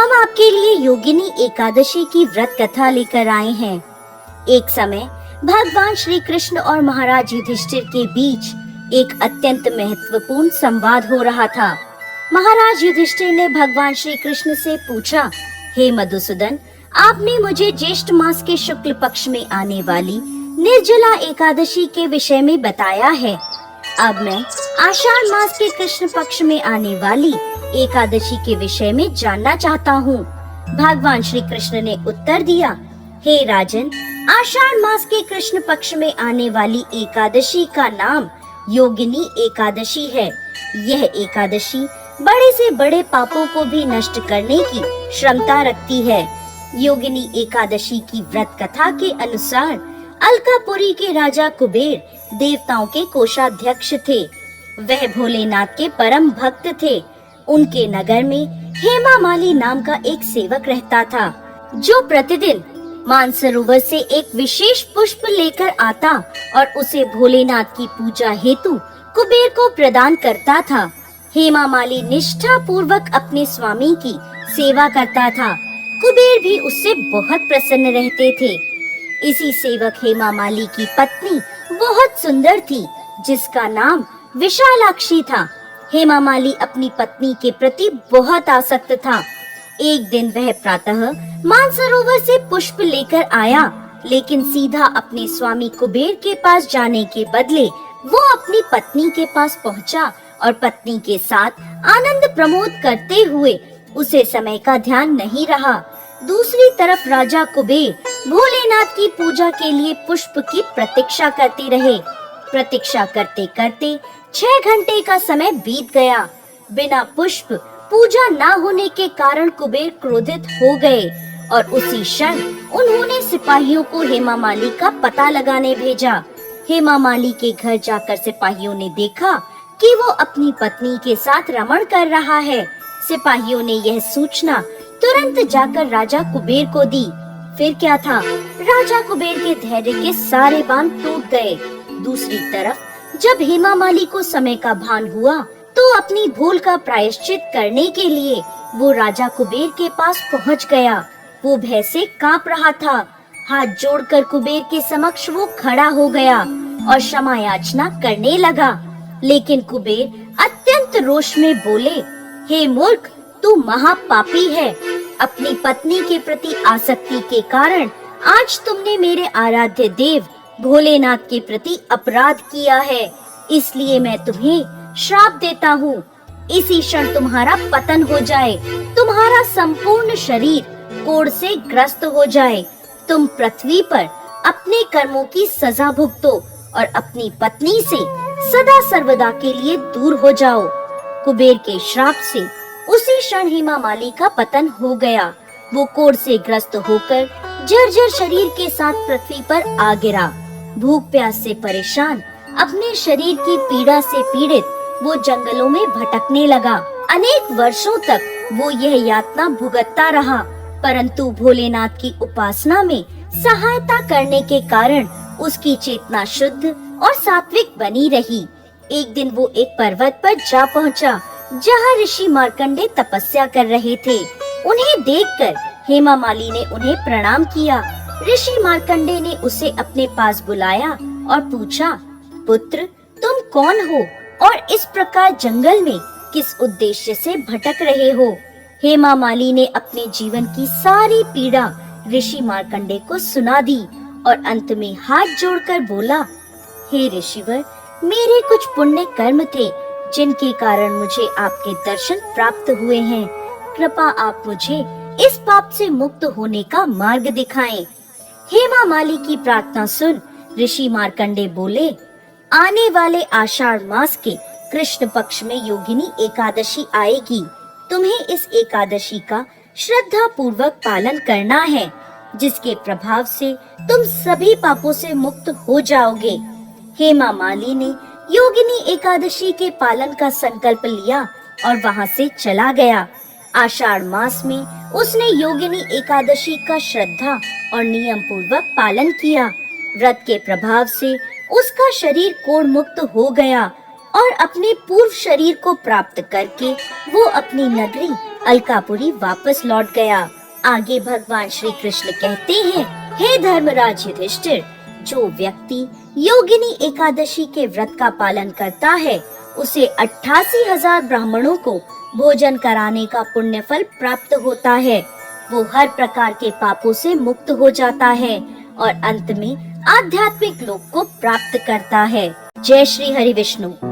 हम आपके लिए योगिनी एकादशी की व्रत कथा लेकर आए हैं। एक समय भगवान श्री कृष्ण और महाराज युधिष्ठिर के बीच एक अत्यंत महत्वपूर्ण संवाद हो रहा था। महाराज युधिष्ठिर ने भगवान श्री कृष्ण से पूछा, हे मधुसूदन, आपने मुझे ज्येष्ठ मास के शुक्ल पक्ष में आने वाली निर्जला एकादशी के विषय में बताया है। अब मैं आषाढ़ मास के कृष्ण पक्ष में आने वाली एकादशी के विषय में जानना चाहता हूँ। भगवान श्री कृष्ण ने उत्तर दिया, हे राजन, आषाढ़ मास के कृष्ण पक्ष में आने वाली एकादशी का नाम योगिनी एकादशी है। यह एकादशी बड़े से बड़े पापों को भी नष्ट करने की क्षमता रखती है। योगिनी एकादशी की व्रत कथा के अनुसार अलकापुरी के राजा कुबेर देवताओं के कोषाध्यक्ष थे। वह भोलेनाथ के परम भक्त थे। उनके नगर में हेमामाली नाम का एक सेवक रहता था, जो प्रतिदिन मानसरोवर से एक विशेष पुष्प लेकर आता और उसे भोलेनाथ की पूजा हेतु कुबेर को प्रदान करता था। हेमामाली निष्ठा पूर्वक अपने स्वामी की सेवा करता था। कुबेर भी उससे बहुत प्रसन्न रहते थे। इसी सेवक हेमामाली की पत्नी बहुत सुंदर थी, जिसका नाम विशालाक्षी था। हेमामाली अपनी पत्नी के प्रति बहुत आसक्त था। एक दिन वह प्रातः मानसरोवर से पुष्प लेकर आया, लेकिन सीधा अपने स्वामी कुबेर के पास जाने के बदले वो अपनी पत्नी के पास पहुंचा और पत्नी के साथ आनंद प्रमोद करते हुए उसे समय का ध्यान नहीं रहा। दूसरी तरफ राजा कुबेर भोलेनाथ की पूजा के लिए पुष्प की प्रतीक्षा करते रहे। प्रतीक्षा करते करते 6 घंटे का समय बीत गया। बिना पुष्प पूजा न होने के कारण कुबेर क्रोधित हो गए और उसी क्षण उन्होंने सिपाहियों को हेमामाली का पता लगाने भेजा। हेमामाली के घर जाकर सिपाहियों ने देखा कि वो अपनी पत्नी के साथ रमण कर रहा है। सिपाहियों ने यह सूचना तुरंत जाकर राजा कुबेर को दी। फिर क्या था, राजा कुबेर के धैर्य के सारे बांध टूट गए। दूसरी तरफ जब हेमामाली को समय का भान हुआ तो अपनी भूल का प्रायश्चित करने के लिए वो राजा कुबेर के पास पहुंच गया। वो भय से कांप रहा था। हाथ जोड़कर कुबेर के समक्ष वो खड़ा हो गया और क्षमा याचना करने लगा। लेकिन कुबेर अत्यंत रोष में बोले, हे मूर्ख, तू महापापी है। अपनी पत्नी के प्रति आसक्ति के कारण आज तुमने मेरे आराध्य देव भोलेनाथ के प्रति अपराध किया है। इसलिए मैं तुम्हें श्राप देता हूँ। इसी क्षण तुम्हारा पतन हो जाए, तुम्हारा संपूर्ण शरीर कोढ़ से ग्रस्त हो जाए। तुम पृथ्वी पर अपने कर्मों की सजा भुगतो और अपनी पत्नी से सदा सर्वदा के लिए दूर हो जाओ। कुबेर के श्राप से उसी क्षण हेमामाली का पतन हो गया। वो कोढ़ से ग्रस्त होकर जर्जर शरीर के साथ पृथ्वी पर आ गिरा। भूख प्यास से परेशान, अपने शरीर की पीड़ा से पीड़ित वो जंगलों में भटकने लगा। अनेक वर्षों तक वो यह यातना भुगतता रहा, परंतु भोलेनाथ की उपासना में सहायता करने के कारण उसकी चेतना शुद्ध और सात्विक बनी रही। एक दिन वो एक पर्वत पर जा पहुंचा, जहाँ ऋषि मार्कंडे तपस्या कर रहे थे। उन्हें देखकर हेमामाली ने उन्हें प्रणाम किया। ऋषि मार्कंडे ने उसे अपने पास बुलाया और पूछा, पुत्र, तुम कौन हो और इस प्रकार जंगल में किस उद्देश्य से भटक रहे हो? हेमामाली ने अपने जीवन की सारी पीड़ा ऋषि मार्कंडे को सुना दी और अंत में हाथ जोड़कर बोला, हे ऋषिवर, मेरे कुछ पुण्य कर्म थे जिनके कारण मुझे आपके दर्शन प्राप्त हुए हैं। कृपा आप मुझे इस पाप से मुक्त होने का मार्ग दिखाएं। हेमामाली की प्रार्थना सुन ऋषि मार्कंडे बोले, आने वाले आषाढ़ मास के कृष्ण पक्ष में योगिनी एकादशी आएगी। तुम्हें इस एकादशी का श्रद्धा पूर्वक पालन करना है, जिसके प्रभाव से तुम सभी पापों से मुक्त हो जाओगे। हेमामाली ने योगिनी एकादशी के पालन का संकल्प लिया और वहां से चला गया। आषाढ़ मास में उसने योगिनी एकादशी का श्रद्धा और नियम पूर्वक पालन किया। व्रत के प्रभाव से उसका शरीर कोढ़ मुक्त हो गया और अपने पूर्व शरीर को प्राप्त करके वो अपनी नगरी अलकापुरी वापस लौट गया। आगे भगवान श्री कृष्ण कहते हैं, हे धर्मराज युधिष्ठिर, जो व्यक्ति योगिनी एकादशी के व्रत का पालन करता है उसे 88,000 ब्राह्मणों को भोजन कराने का पुण्य फल प्राप्त होता है। वो हर प्रकार के पापों से मुक्त हो जाता है और अंत में आध्यात्मिक लोक को प्राप्त करता है। जय श्री हरि विष्णु।